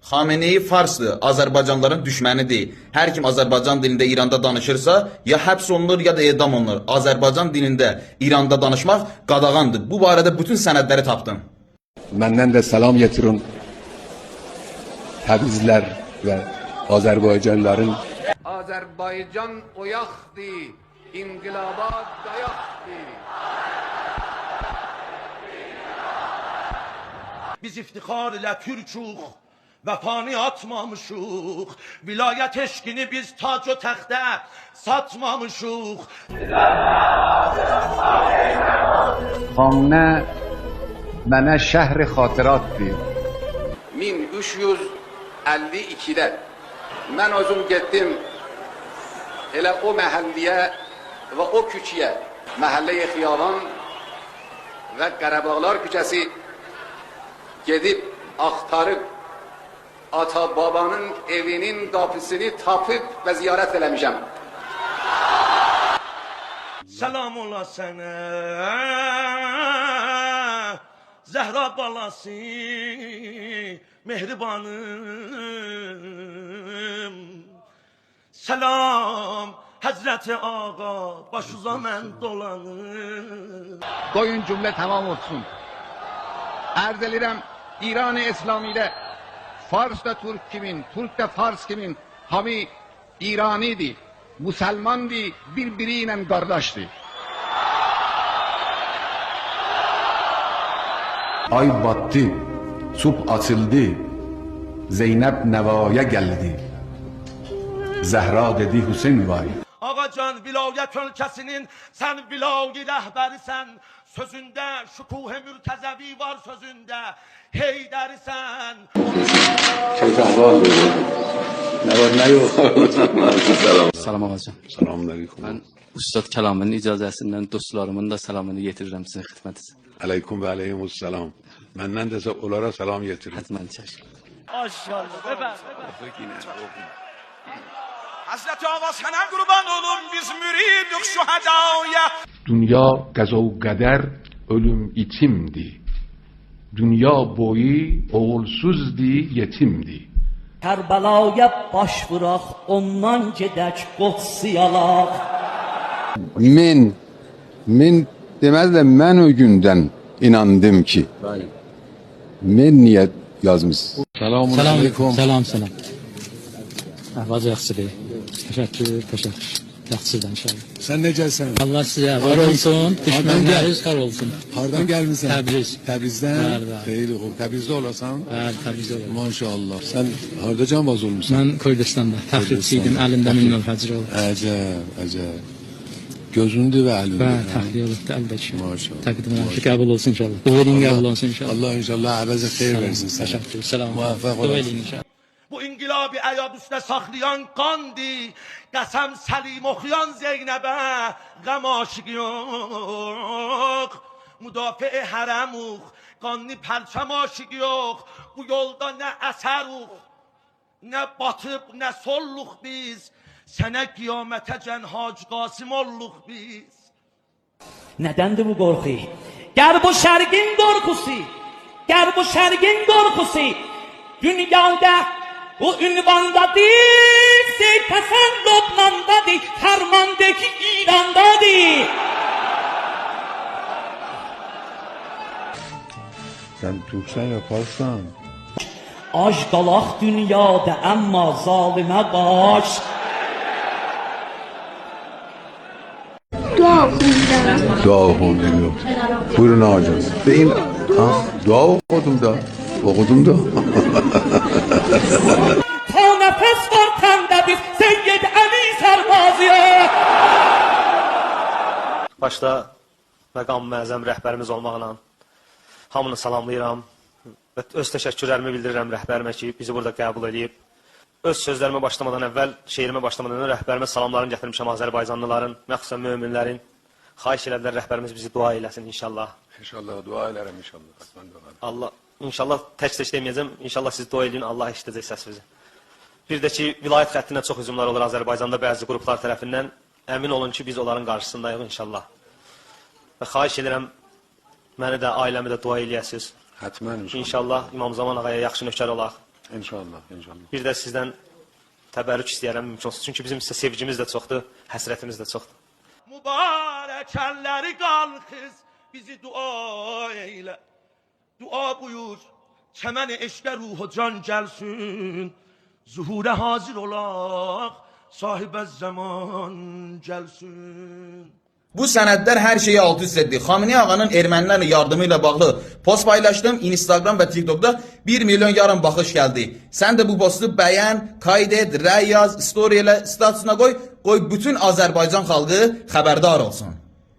Xameneyi farsdır, Azərbaycanlıların düşmənidir. Hər kim Azərbaycan dilində İranda danışırsa, ya həbs olunur, ya da edam olunur. Azərbaycan dilində İranda danışmaq qadağandır. Bu barədə bütün sənədləri tapdım. Məndən də salam getirin Təbrizlər və Azərbaycanlıların. Azərbaycan oyaqdır, inqilaba dayaqdır. Biz iftixar ilə Türk'ük, vəfani atmamışıq. Vilayət eşqini biz tac o təxtə satmamışıq. Xanə mənə şəhri xatıratdır. 1352'də mən özüm getdim elə o məhəlliyə və o küçəyə, Məhəllə-i Xiyaban və Qarabağlar küçəsi gedib axtarıb ata-babanın evinin qapısını tapıb və ziyarət eləmişəm. Salam ola sənə, Zəhra balası, mehribanım. Salam Həzrəti Ağa, başuza mən dolanım. Qoyun cümlə tamam olsun. Ərz edirəm, İran-ı İslami'də Fars da Türk kimin, Türk de Fars kimin, hamı İranidir, Müslümandır, birbiriyle kardeştir. Ay battı, subh açıldı, Zeynəb Nəvaya gəldi. Zəhra dedi Hüseyin vay. Ağacan vilayət ölkəsinin sən vilayı rəhbərisən. Sözündə şükuh-i mürtəzəvi var sözündə. Heydərisən. Ne var ne yok. Salam ağacım. Selamünaleyküm. Mən Üstad Kəlamın icazəsindən dostlarımın da salamını yetirirəm sizin xidmətinizə. Aleyküm ve aleyhimussalam. Məndən də onlara salam getirin. Hətmən çək. Maşallah. Hazreti Ağa sənə qurban olum biz müridik şühədaya. Dünya qəza və qədər ölüm itimdi. Dünya boyu oğulsuzdi, yetimdi. Kərbəlaya baş vuraq, ondan gedək qotsiyalaq. Mən deməzlə mən o gündən inandım ki. Mən niyə yazmışsınız? Selam. Selam. Ahvaz yaxşıdır. Təşəkkür. Yaxşıdır inşallah. Sen necəsən? Allah sizə var olsun. Düşmənləriniz xar olsun. Hardan gəlmisən? Təbriz. Təbrizdən? Bəli. Xeyli xoş. Təbrizdə olasan? Bəli, Təbrizdə olarım. Maşallah. Sən harda canbaz olmusan? Mən Kürdistanda təxribçiydim. Əlimdə minnol həcr oldu. Əcəb. Gözündür və əlində. Bəli, təxliyə olubdu əldəki. Maşallah. Təqdim edirəm. Qəbul olsun inşallah. Duvelin qəbul olsun inşallah. Allah inşallah əvəzə xeyir versin sənə. Təşəkkür. Selam. Muvaffaq Duvelin olasın. inşallah. Bu inqilabi əyad üstə saxlayan qandı. Qəsəm Səlim oxuyan Zeynəbə qəm aşığı yox. Müdafiə hərəmuq, qanlı pərçəm aşığı yox. Bu yolda nə əsəruq, nə batıb, nə solluq biz. Sənə qiyamətəcən Hacı Qasım olluq biz. Nədəndir bu qorxu? Gər bu şərqin qorxusu, dünyada bu ünvandadır, seytəsən Lobnandadır, Fərmandakı İrandadır. Sen Türksen yaparsan. Ac qalaq dünyada, amma zalimə baş. Dua okudum diyor. Buyurun hocam. Deyin. Dua okudum da. Ta nəfəs var təndə biz Seyyid Əli Sərbaziyə. Başda məqam məzəm rəhbərimiz olmaqla hamını salamlayıram və öz təşəkkürlərimi bildirirəm rəhbərimə ki, bizi burada qəbul edib. Öz sözlərimə başlamadan əvvəl, şeirimə başlamadan əvvəl rəhbərimə salamlarını gətirmişəm Azərbaycanlıların, məxsusən möminlərin. Xahiş elədilər rəhbərimiz bizi dua eləsin inşallah. İnşallah dua ederim inşallah. Allah inşallah tək deməyəcəm. İnşallah siz dua edin, Allah eşidəcək səsinizi. Bir də ki, vilayət xəttinə çox hücumlar olur Azərbaycanda bəzi qruplar tərəfindən. Əmin olun ki, biz onların qarşısındayıq inşallah. Və xahiş edirəm məni də, ailəmi də dua eləyəsiniz. Hətmən inşallah. İnşallah İmam Zaman ağaya yaxşı nökər olaq. İnşallah, inşallah. Bir də sizdən təbərrük istəyərəm mümkün olsun. Çünki bizim sizə sevgimiz də çoxdur, həsrətimiz də çoxdur. Mübarək əlləri qalxız, bizi dua eyle. Dua buyur, çəmən eşqə ruhu can gəlsin. Zuhurə hazır olaq, sahibə zaman gəlsin. Bu sənədlər hər şeyi alt üst etdi. Xamenei ağanın ermənilərlə yardımı ilə bağlı post paylaşdım. Instagram və TikTokda 1,5 milyon baxış gəldi. Sən də bu postu bəyən, kayd et, rəy yaz, story elə, statusuna qoy. Qoy bütün Azərbaycan xalqı xəbərdar olsun.